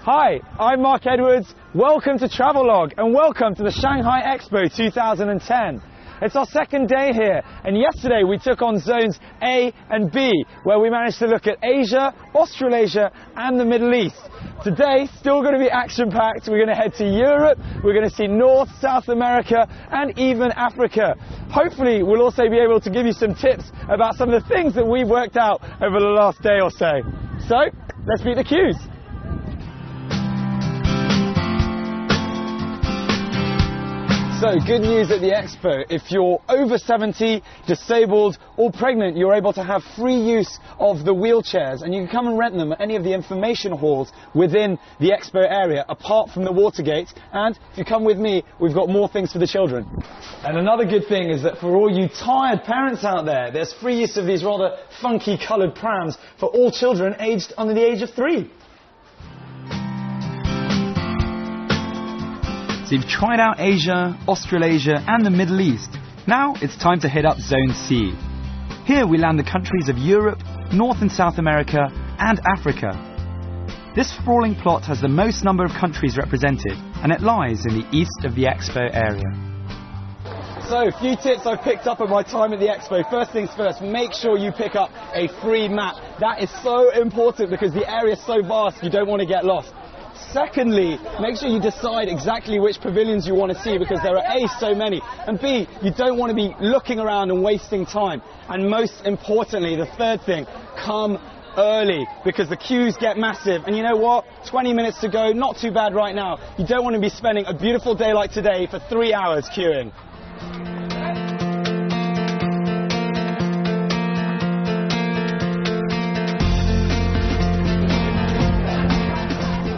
Hi, I'm Mark Edwards. Welcome to Travelogue and welcome to the Shanghai Expo 2010. It's our second day here, and yesterday we took on zones A and B, where we managed to look at Asia, Australasia and the Middle East. Today, still going to be action-packed. We're going to head to Europe, we're going to see North, South America and even Africa. Hopefully we'll also be able to give you some tips about some of the things that we've worked out over the last day or so. So, let's meet the queues. So, good news at the Expo. If you're over 70, disabled or pregnant, you're able to have free use of the wheelchairs, and you can come and rent them at any of the information halls within the Expo area, apart from the Watergate. And if you come with me, we've got more things for the children. And another good thing is that for all you tired parents out there, there's free use of these rather funky coloured prams for all children aged under the age of 3. So you've tried out Asia, Australasia and the Middle East. Now it's time to hit up Zone C. Here we land the countries of Europe, North and South America and Africa. This sprawling plot has the most number of countries represented, and it lies in the east of the Expo area. So, a few tips I've picked up at my time at the Expo. First things first, make sure you pick up a free map. That is so important because the area is so vast you don't want to get lost. Secondly, make sure you decide exactly which pavilions you want to see, because there are A, so many, and B, you don't want to be looking around and wasting time. And most importantly, the third thing, come early, because the queues get massive. And you know what? 20 minutes to go, not too bad right now. You don't want to be spending a beautiful day like today for 3 hours queuing.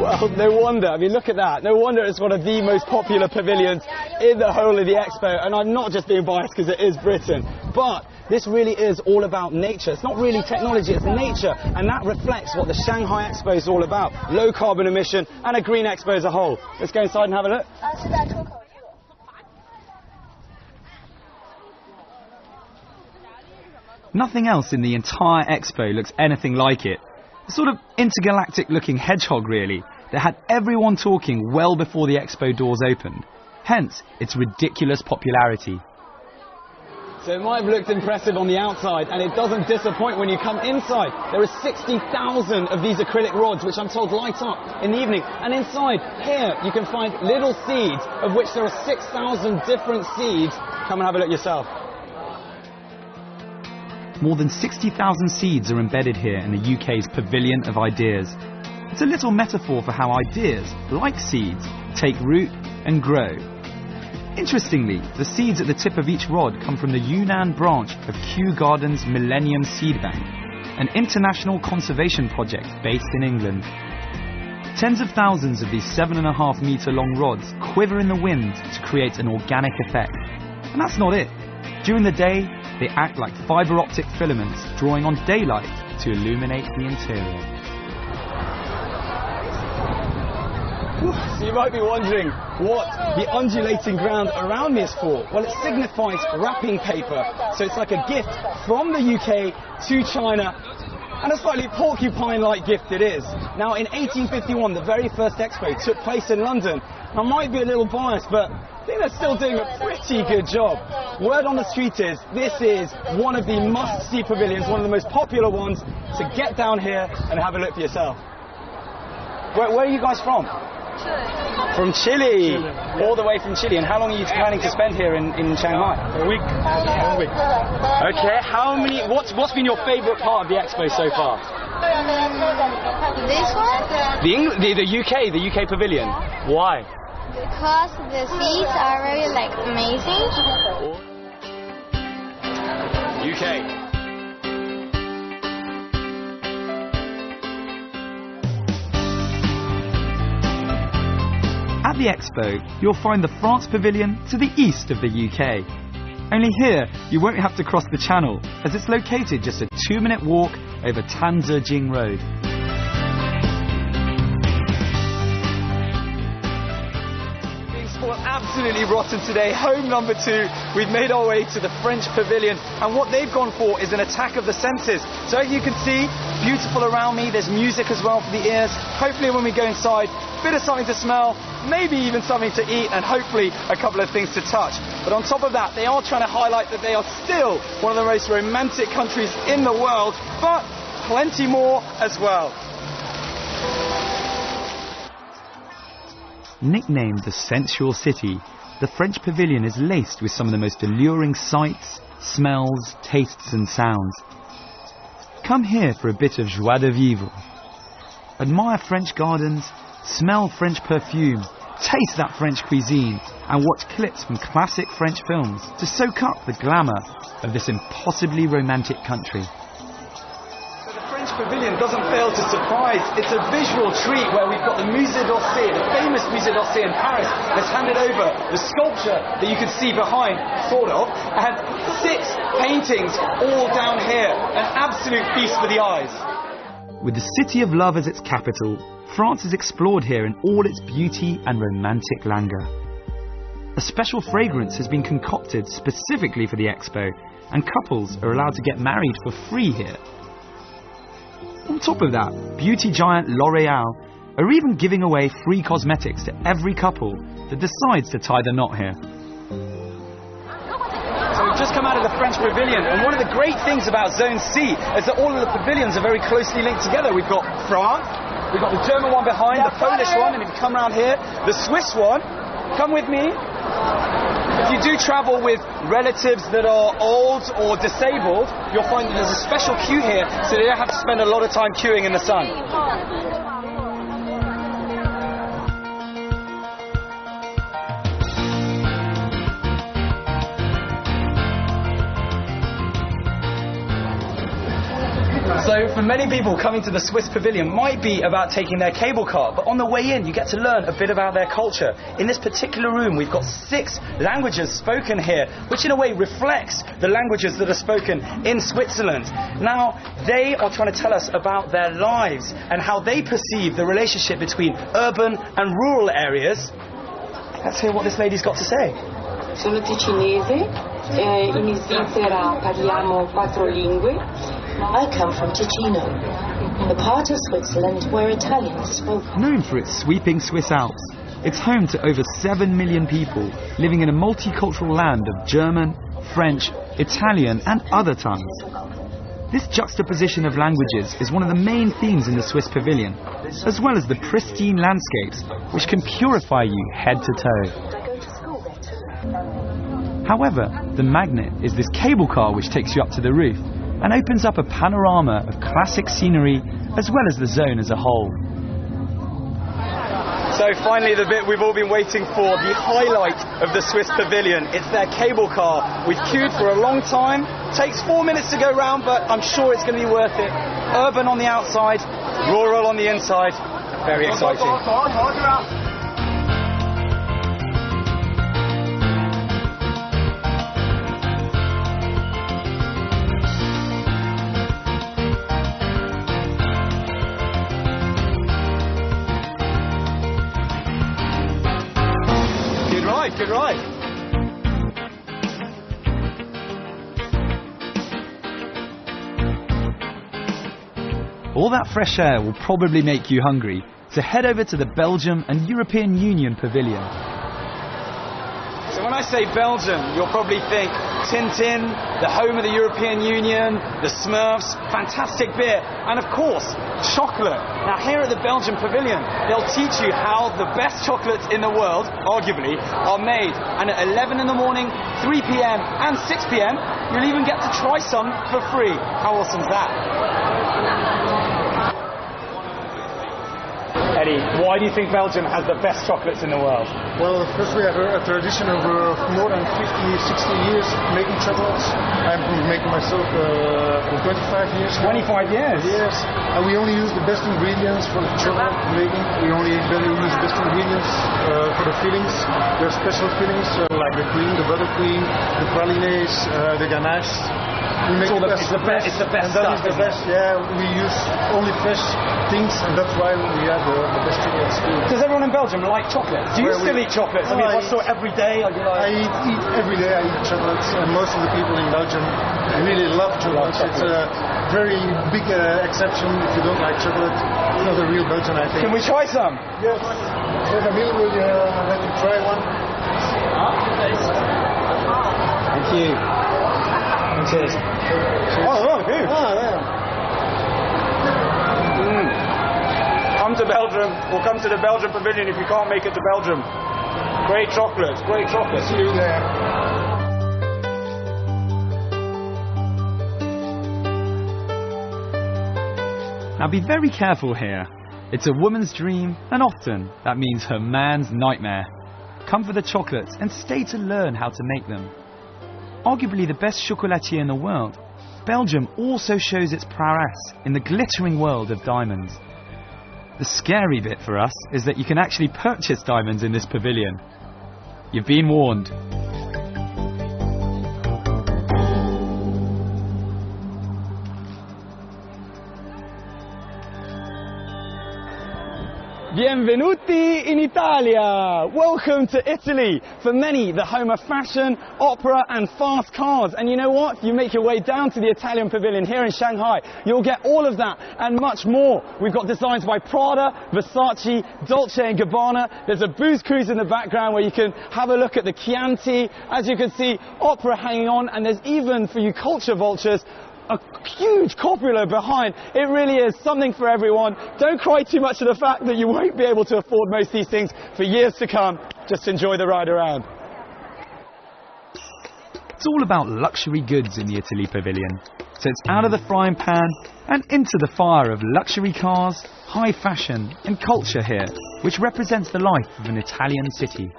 Well, no wonder. I mean, look at that. No wonder it's one of the most popular pavilions in the whole of the Expo. And I'm not just being biased because it is Britain. But this really is all about nature. It's not really technology, it's nature. And that reflects what the Shanghai Expo is all about. Low carbon emission and a green Expo as a whole. Let's go inside and have a look. Nothing else in the entire Expo looks anything like it. A sort of intergalactic looking hedgehog really, that had everyone talking well before the Expo doors opened. Hence, its ridiculous popularity. So it might have looked impressive on the outside, and it doesn't disappoint when you come inside. There are 60,000 of these acrylic rods, which I'm told light up in the evening. And inside here, you can find little seeds, of which there are 6,000 different seeds. Come and have a look yourself. More than 60,000 seeds are embedded here in the UK's Pavilion of Ideas. It's a little metaphor for how ideas, like seeds, take root and grow. Interestingly, the seeds at the tip of each rod come from the Yunnan branch of Kew Gardens Millennium Seed Bank, an international conservation project based in England. Tens of thousands of these 7.5 metre long rods quiver in the wind to create an organic effect. And that's not it. During the day, they act like fibre optic filaments, drawing on daylight to illuminate the interior. So you might be wondering what the undulating ground around me is for. Well, it signifies wrapping paper. So it's like a gift from the UK to China, and a slightly porcupine-like gift it is. Now, in 1851, the very first Expo took place in London. I might be a little biased, but I think they're still doing a pretty good job. Word on the street is, this is one of the must-see pavilions, one of the most popular ones, so get down here and have a look for yourself. Where are you guys from? Chile. From Chile? All the way from Chile. And how long are you planning to spend here in Shanghai? A week. 1 week. Okay, what's been your favourite part of the Expo so far? This one? The UK pavilion. Why? Because the seats are very amazing. UK. At the Expo, you'll find the France Pavilion to the east of the UK. Only here, you won't have to cross the channel, as it's located just a 2-minute walk over Tanzejing Road. Absolutely rotten today. Home number 2. We've made our way to the French pavilion, and what they've gone for is an attack of the senses. So as you can see, beautiful around me. There's music as well for the ears. Hopefully when we go inside, a bit of something to smell, maybe even something to eat, and hopefully a couple of things to touch. But on top of that, they are trying to highlight that they are still one of the most romantic countries in the world, but plenty more as well. Nicknamed the sensual city, the French pavilion is laced with some of the most alluring sights, smells, tastes and sounds. Come here for a bit of joie de vivre. Admire French gardens, smell French perfume, taste that French cuisine and watch clips from classic French films to soak up the glamour of this impossibly romantic country. Pavilion doesn't fail to surprise. It's a visual treat where we've got the Musée d'Orsay, the famous Musée d'Orsay in Paris, that's handed over the sculpture that you can see behind, sort of, and 6 paintings all down here. An absolute feast for the eyes. With the City of Love as its capital, France is explored here in all its beauty and romantic languor. A special fragrance has been concocted specifically for the expo, and couples are allowed to get married for free here. On top of that, beauty giant L'Oréal are even giving away free cosmetics to every couple that decides to tie the knot here. So we've just come out of the French pavilion, and one of the great things about Zone C is that all of the pavilions are very closely linked together. We've got France, we've got the German one behind, the Polish one, and if you come around here, the Swiss one. Come with me. If you do travel with relatives that are old or disabled, you'll find that there's a special queue here, so they don't have to spend a lot of time queuing in the sun. So for many people, coming to the Swiss pavilion might be about taking their cable car, but on the way in you get to learn a bit about their culture. In this particular room we've got 6 languages spoken here, which in a way reflects the languages that are spoken in Switzerland. Now they are trying to tell us about their lives and how they perceive the relationship between urban and rural areas. Let's hear what this lady's got to say. Sono ticinese, in Svizzera parliamo 4 lingue. I come from Ticino, the part of Switzerland where Italian is spoken. Known for its sweeping Swiss Alps, it's home to over 7 million people living in a multicultural land of German, French, Italian and other tongues. This juxtaposition of languages is one of the main themes in the Swiss pavilion, as well as the pristine landscapes which can purify you head to toe. However, the magnet is this cable car which takes you up to the roof and opens up a panorama of classic scenery as well as the zone as a whole. So finally the bit we've all been waiting for, the highlight of the Swiss pavilion. It's their cable car. We've queued for a long time. Takes 4 minutes to go round, but I'm sure it's going to be worth it. Urban on the outside, rural on the inside. Very exciting. Good ride. All that fresh air will probably make you hungry, so head over to the Belgium and European Union Pavilion. So when I say Belgium, you'll probably think Tintin, the home of the European Union, the Smurfs, fantastic beer, and of course, chocolate. Now here at the Belgian Pavilion, they'll teach you how the best chocolates in the world, arguably, are made. And at 11 in the morning, 3 p.m. and 6 p.m, you'll even get to try some for free. How awesome is that? Eddie, why do you think Belgium has the best chocolates in the world? Well, first we have a tradition of more than 50, 60 years making chocolates. I'm making myself for 25 years. 25 years? Yes. And we only use the best ingredients for the chocolate making. We only use the best ingredients for the fillings. There are special fillings like the cream, the buttercream, the pralines, the ganache. We make the It's the best and that stuff, is the isn't it? best. Yeah, we use only fresh things, and that's why we have the best chocolates too. Does everyone in Belgium like chocolate? Do you Well, still eat chocolates? I No, mean, I I saw every day. I'd be like, eat every day. I eat chocolates, and most of the people in Belgium really love chocolates. It's a very big exception if you don't like chocolate. It's not a real Belgian, I think. can we try some? Yes. So Camille will let you try one. Thank you. Cheers. Oh, good. Come to Belgium, or come to the Belgium Pavilion if you can't make it to Belgium. Great chocolate, great chocolate. See you there. Now be very careful here. It's a woman's dream, and often that means her man's nightmare. Come for the chocolates and stay to learn how to make them. Arguably the best chocolatier in the world, Belgium also shows its prowess in the glittering world of diamonds. The scary bit for us is that you can actually purchase diamonds in this pavilion. You've been warned. Benvenuti in Italia! Welcome to Italy! For many, the home of fashion, opera and fast cars. And you know what? If you make your way down to the Italian Pavilion here in Shanghai, you'll get all of that and much more. We've got designs by Prada, Versace, Dolce & Gabbana. There's a booze cruise in the background where you can have a look at the Chianti. As you can see, opera hanging on, and there's even, for you culture vultures, a huge copula behind. It really is something for everyone. Don't cry too much at the fact that you won't be able to afford most of these things for years to come. Just enjoy the ride around. It's all about luxury goods in the Italy Pavilion. So it's out of the frying pan and into the fire of luxury cars, high fashion and culture here, which represents the life of an Italian city.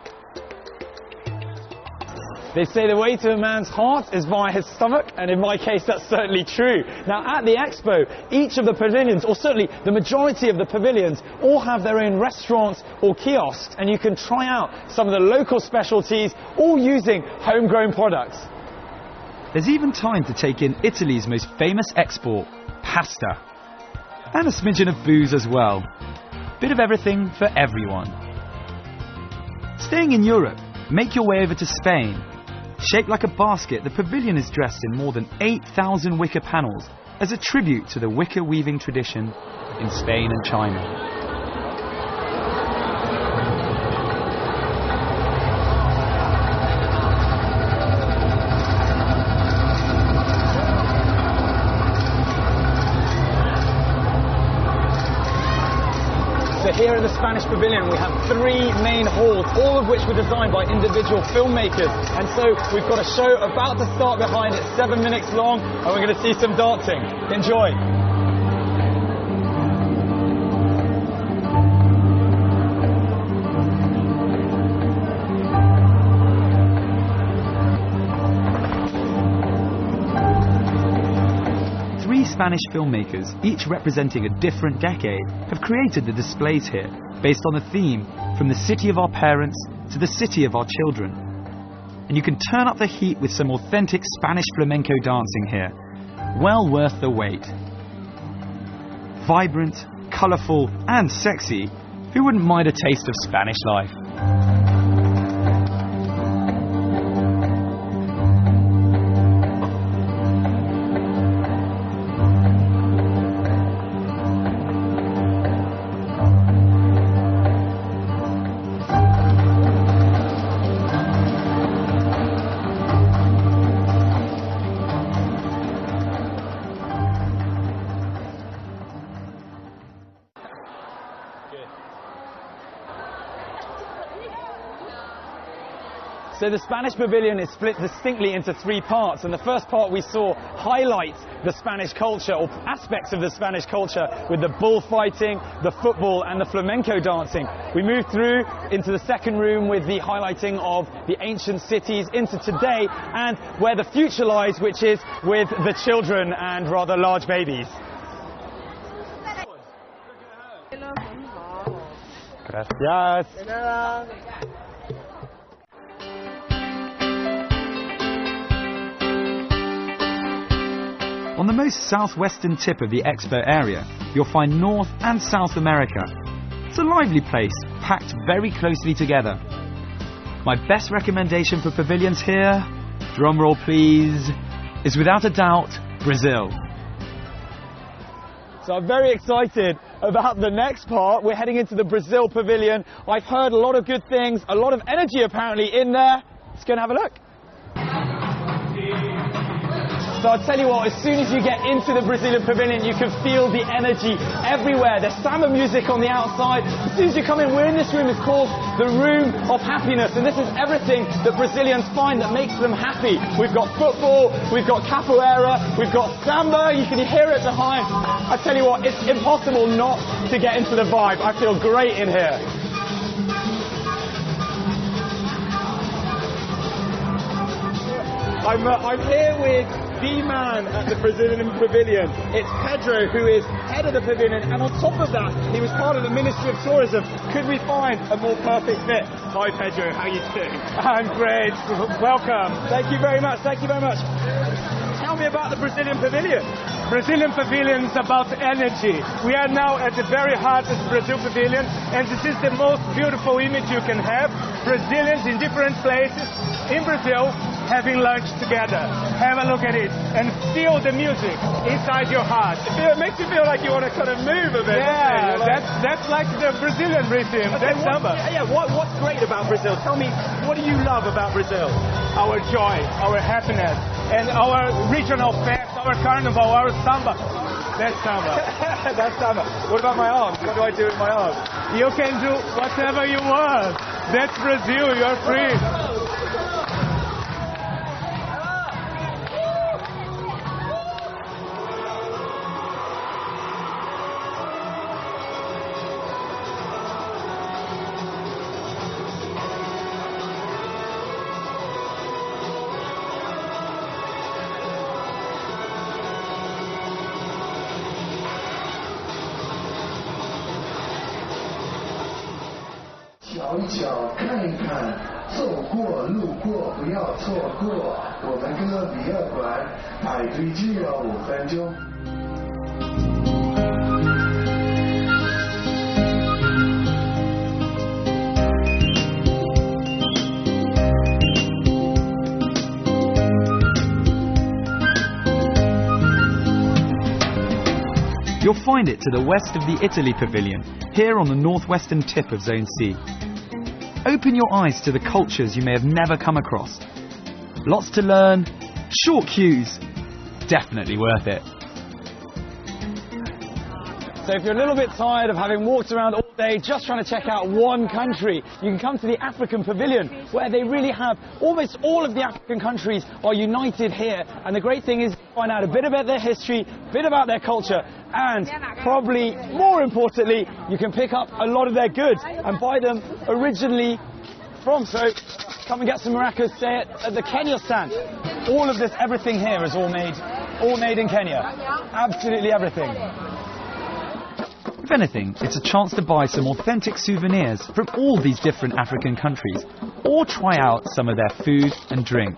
They say the way to a man's heart is via his stomach, and in my case that's certainly true. Now at the expo, each of the pavilions, or certainly the majority of the pavilions, all have their own restaurants or kiosks, and you can try out some of the local specialties, all using homegrown products. There's even time to take in Italy's most famous export, pasta. And a smidgen of booze as well. Bit of everything for everyone. Staying in Europe, make your way over to Spain. Shaped like a basket, the pavilion is dressed in more than 8,000 wicker panels as a tribute to the wicker weaving tradition in Spain and China. So here at the Spanish Pavilion we have 3 main halls, all of which were designed by individual filmmakers. And so we've got a show about to start behind it, 7 minutes long, and we're going to see some dancing. Enjoy! Spanish filmmakers, each representing a different decade, have created the displays here based on a theme from the city of our parents to the city of our children. And you can turn up the heat with some authentic Spanish flamenco dancing here. Well worth the wait. Vibrant, colourful and sexy, who wouldn't mind a taste of Spanish life? So the Spanish Pavilion is split distinctly into 3 parts, and the first part we saw highlights the Spanish culture, or aspects of the Spanish culture, with the bullfighting, the football and the flamenco dancing. We moved through into the second room with the highlighting of the ancient cities, into today and where the future lies, which is with the children and rather large babies. Gracias. On the most southwestern tip of the expo area, you'll find North and South America. It's a lively place, packed very closely together. My best recommendation for pavilions here, drumroll please, is without a doubt Brazil. So I'm very excited about the next part. We're heading into the Brazil pavilion. I've heard a lot of good things, a lot of energy apparently in there. Let's go and have a look. So I'll tell you what, as soon as you get into the Brazilian pavilion, you can feel the energy everywhere. There's samba music on the outside. As soon as you come in, we're in this room. It's called the Room of Happiness. And this is everything that Brazilians find that makes them happy. We've got football, we've got capoeira, we've got samba. You can hear it behind. I tell you what, it's impossible not to get into the vibe. I feel great in here. I'm here with the man at the Brazilian pavilion. It's Pedro, who is head of the pavilion, and on top of that, he was part of the Ministry of Tourism. Could we find a more perfect fit? Hi Pedro, how are you doing? I'm great. Welcome. Thank you very much. Thank you very much. Tell me about the Brazilian pavilion. Brazilian pavilion is about energy. We are now at the very heart of the Brazil pavilion, and this is the most beautiful image you can have. Brazilians in different places in Brazil having lunch together. Have a look at it and feel the music inside your heart. It makes you feel like you want to kind of move a bit. Yeah, that's like the Brazilian rhythm. Okay, that's samba. What's great about Brazil? Tell me, what do you love about Brazil? Our joy, our happiness, and our regional fest, our carnival, our samba. That's samba. That's samba. What about my arms? What do I do with my arms? You can do whatever you want. That's Brazil. You're free. You'll find it to the west of the Italy pavilion, here on the northwestern tip of Zone C. Open your eyes to the cultures you may have never come across. Lots to learn, short queues, definitely worth it. So if you're a little bit tired of having walked around all day just trying to check out one country, you can come to the African Pavilion, where they really have almost all of the African countries are united here. And the great thing is you find out a bit about their history, a bit about their culture, and probably more importantly, you can pick up a lot of their goods and buy them originally from. So come and get some maracas, say it at the Kenya stand. All of this, everything here is all made in Kenya. Absolutely everything. If anything, it's a chance to buy some authentic souvenirs from all these different African countries, or try out some of their food and drink.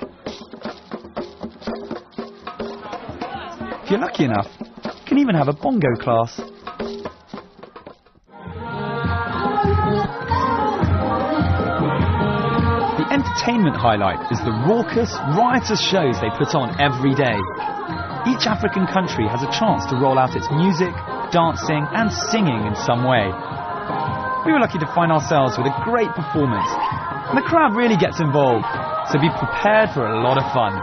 If you're lucky enough, you can even have a bongo class. The entertainment highlight is the raucous, riotous shows they put on every day. Each African country has a chance to roll out its music, dancing and singing in some way. We were lucky to find ourselves with a great performance, and the crowd really gets involved, so be prepared for a lot of fun.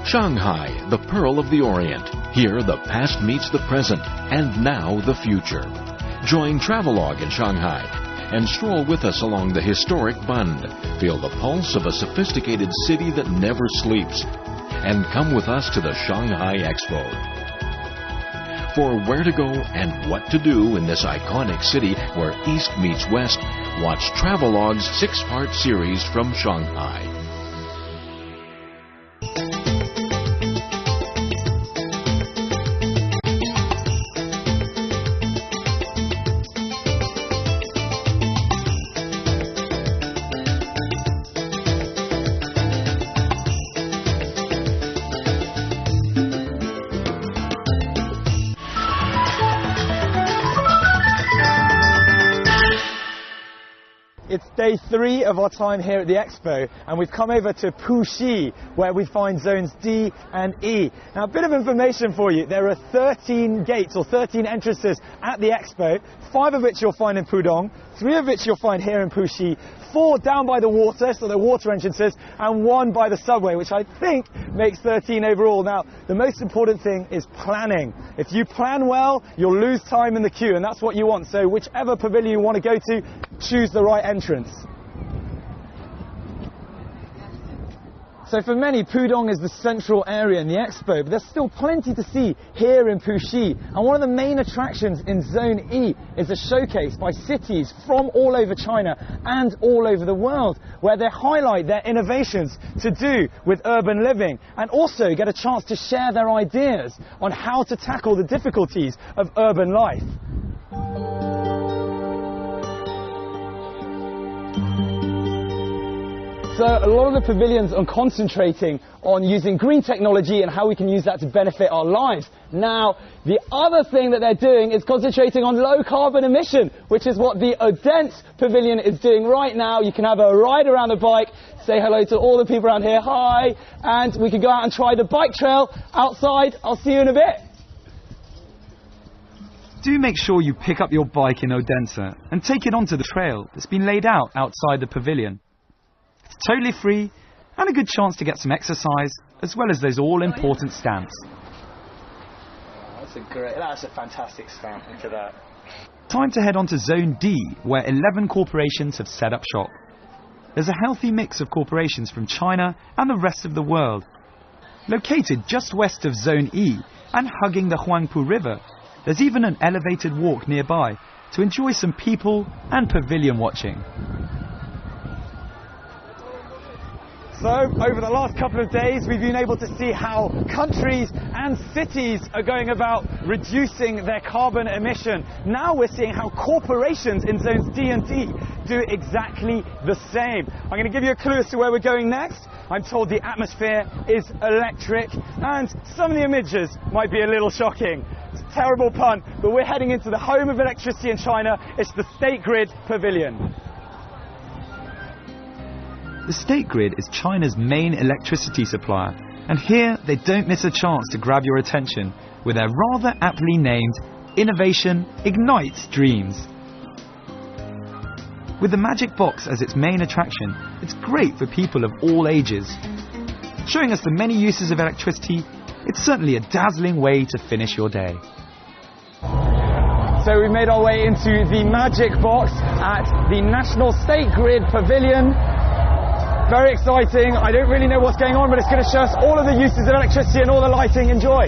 Shanghai, the Pearl of the Orient. Here the past meets the present, and now the future. Join Travelogue in Shanghai and stroll with us along the historic Bund. Feel the pulse of a sophisticated city that never sleeps. And come with us to the Shanghai Expo. For where to go and what to do in this iconic city where East meets West, watch Travelogue's 6-part series from Shanghai. day 3 of our time here at the Expo, and we've come over to Puxi, where we find zones D and E. Now, a bit of information for you. There are 13 gates, or 13 entrances at the Expo, 5 of which you'll find in Pudong, 3 of which you'll find here in Puxi, 4 down by the water, so they're water entrances, and 1 by the subway, which I think makes 13 overall. Now, the most important thing is planning. If you plan well, you'll lose time in the queue, and that's what you want. So whichever pavilion you want to go to, choose the right entrance. So for many, Pudong is the central area in the Expo, but there's still plenty to see here in Puxi. And one of the main attractions in Zone E is a showcase by cities from all over China and all over the world, where they highlight their innovations to do with urban living and also get a chance to share their ideas on how to tackle the difficulties of urban life. So a lot of the pavilions are concentrating on using green technology and how we can use that to benefit our lives. Now, the other thing that they're doing is concentrating on low carbon emission, which is what the Odense pavilion is doing right now. You can have a ride around the bike, say hello to all the people around here, hi, and we can go out and try the bike trail outside. I'll see you in a bit. Do make sure you pick up your bike in Odense and take it onto the trail that's been laid out outside the pavilion. It's totally free and a good chance to get some exercise as well as those all-important stamps. That's a fantastic stamp. Look at that. Time to head on to Zone D, where 11 corporations have set up shop. There's a healthy mix of corporations from China and the rest of the world. Located just west of Zone E and hugging the Huangpu River, there's even an elevated walk nearby to enjoy some people and pavilion watching. So, over the last couple of days, we've been able to see how countries and cities are going about reducing their carbon emission. Now we're seeing how corporations in zones D and D do exactly the same. I'm going to give you a clue as to where we're going next. I'm told the atmosphere is electric, and some of the images might be a little shocking. It's a terrible pun, but we're heading into the home of electricity in China. It's the State Grid Pavilion. The State Grid is China's main electricity supplier, and here they don't miss a chance to grab your attention with their rather aptly named Innovation Ignites Dreams. With the Magic Box as its main attraction, it's great for people of all ages. Showing us the many uses of electricity, it's certainly a dazzling way to finish your day. So we made our way into the Magic Box at the National State Grid Pavilion. Very exciting. I don't really know what's going on, but it's going to show us all of the uses of electricity and all the lighting. Enjoy.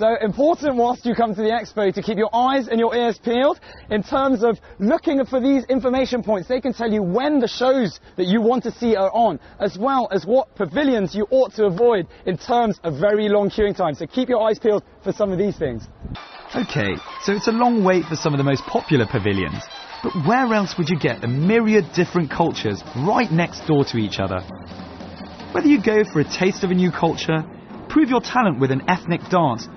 So important whilst you come to the Expo to keep your eyes and your ears peeled in terms of looking for these information points. They can tell you when the shows that you want to see are on, as well as what pavilions you ought to avoid in terms of very long queuing times. So keep your eyes peeled for some of these things. Okay, so it's a long wait for some of the most popular pavilions, but where else would you get a myriad different cultures right next door to each other? Whether you go for a taste of a new culture, prove your talent with an ethnic dance,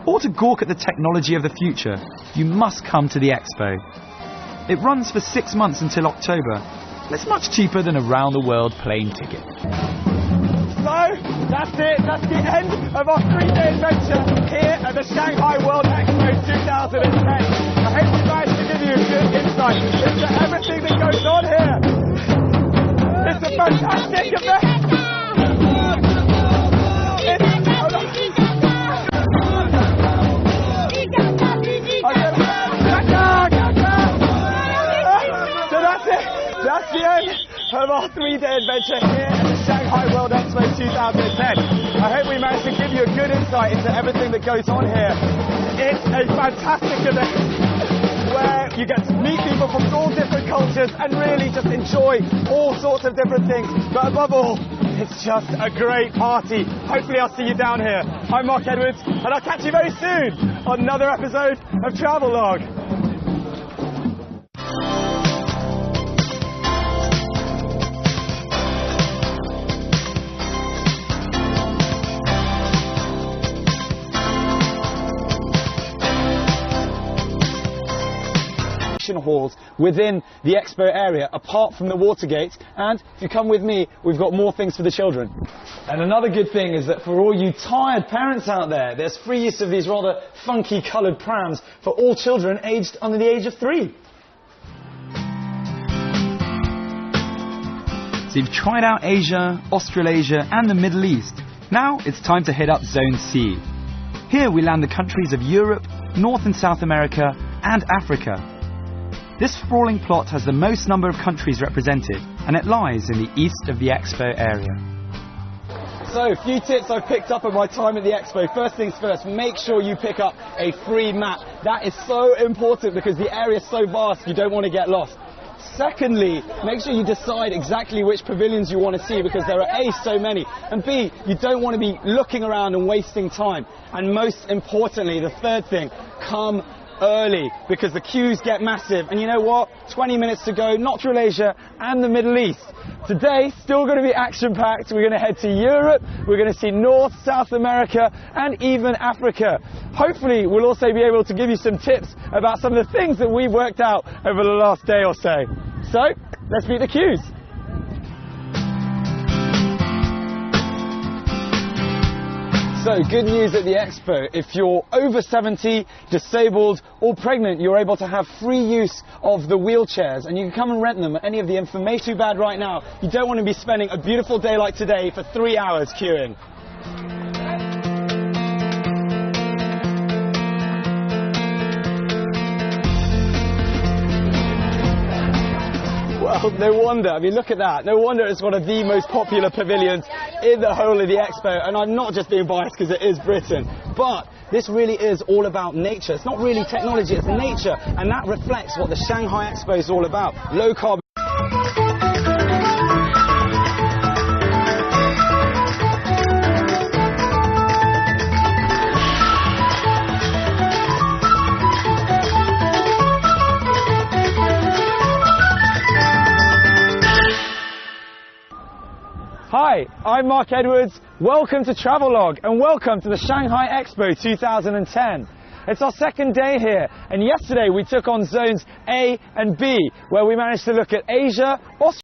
or to gawk at the technology of the future, you must come to the Expo. It runs for 6 months until October, and it's much cheaper than a round-the-world plane ticket. So, that's it. That's the end of our 3-day adventure here at the Shanghai World Expo 2010. I hope we managed to give you a good insight into everything that goes on here. It's a fantastic event. That's the end of our 3-day adventure here at the Shanghai World Expo 2010. I hope we managed to give you a good insight into everything that goes on here. It's a fantastic event where you get to meet people from all different cultures and really just enjoy all sorts of different things. But above all, It's just a great party. Hopefully I'll see you down here. I'm Mark Edwards, and I'll catch you very soon on another episode of Travelogue. Halls within the expo area apart from the water gates, and if you come with me we've got more things for the children. And another good thing is that for all you tired parents out there, there's free use of these rather funky coloured prams for all children aged under the age of 3. So you've tried out Asia, Australasia and the Middle East. Now it's time to hit up Zone C. Here we land the countries of Europe, North and South America and Africa. This sprawling plot has the most number of countries represented, and it lies in the east of the expo area. So, a few tips I've picked up at my time at the expo. First things first, make sure you pick up a free map. That is so important because the area is so vast, you don't want to get lost. Secondly, make sure you decide exactly which pavilions you want to see because there are A, so many, and B, you don't want to be looking around and wasting time. And most importantly, the third thing, come early because the queues get massive. And you know what? 20 minutes to go, not through Asia and the Middle East. Today, still going to be action-packed. We're going to head to Europe, we're going to see North, South America and even Africa. Hopefully, we'll also be able to give you some tips about some of the things that we've worked out over the last day or so. So, let's meet the queues. So, good news at the expo. If you're over 70, disabled or pregnant, you're able to have free use of the wheelchairs and you can come and rent them at any of the information. Too bad right now, you don't want to be spending a beautiful day like today for 3 hours queuing. Well, no wonder. I mean, look at that. No wonder it's one of the most popular pavilions in the whole of the expo. And I'm not just being biased because it is Britain. But this really is all about nature. It's not really technology, it's nature. And that reflects what the Shanghai Expo is all about. Low carbon. Hi, I'm Mark Edwards. Welcome to Travelogue and welcome to the Shanghai Expo 2010. It's our second day here, and yesterday we took on zones A and B, where we managed to look at Asia, Australia,